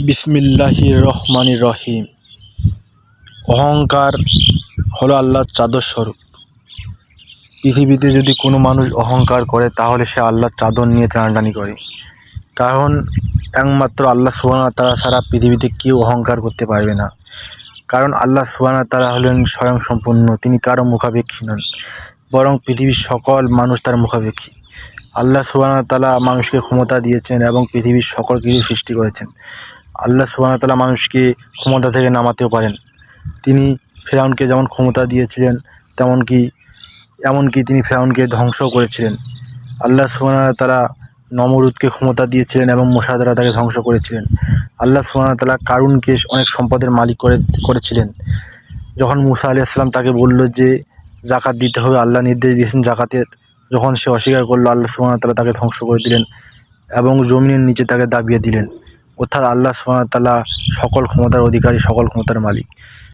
বিসমিল্লাহির রহমানির রহিম। অহংকার হলো আল্লাহর চাদর স্বরূপ। পৃথিবীতে যদি কোনো মানুষ অহংকার করে তাহলে সে আল্লাহর চাদর নিয়ে টানাটানি করে। কারণ একমাত্র আল্লাহ সুবহানাহু ওয়া তাআলা ছাড়া পৃথিবীতে কেউ অহংকার করতে পারবে না। কারণ আল্লাহ সুবহানাহু ওয়া তাআলা হলেন স্বয়ংসম্পূর্ণ, তিনি কারো মুখাপেক্ষী নন, বরং পৃথিবীর সকল মানুষ তার মুখাপেক্ষী। আল্লাহ সুবহানাহু ওয়া তাআলা মানুষকে ক্ষমতা দিয়েছেন এবং পৃথিবীর সকল কিছু সৃষ্টি করেছেন। আল্লাহ সুবহানাহু ওয়া তাআলা মানুষকে ক্ষমতা থেকে নামাতেও পারেন। তিনি ফেরাউনকে যেমন ক্ষমতা দিয়েছিলেন এমনকি তিনি ফেরাউনকে ধ্বংসও করেছিলেন। আল্লাহ সুবহানাহু ওয়া তাআলা নমরুদকে ক্ষমতা দিয়েছিলেন এবং মশা দ্বারা তাকে ধ্বংস করেছিলেন। আল্লাহ সুবহানাহু ওয়া তাআলা কারুনকে অনেক সম্পদের মালিক করেছিলেন। যখন মুসা আলাইহিস সালাম তাকে বলল যে যাকাত দিতে হবে, আল্লাহ নির্দেশ দিয়েছেন যাকাতের, যখন সে অস্বীকার করলো, আল্লাহ সুবহানাহু ওয়া তাআলা তাকে ধ্বংস করে দিলেন এবং জমিনের নিচে তাকে দাবিয়ে দিলেন। অর্থাৎ আল্লাহ সুবহানাহু ওয়া তাআলা সকল ক্ষমতার অধিকারী, সকল ক্ষমতার মালিক।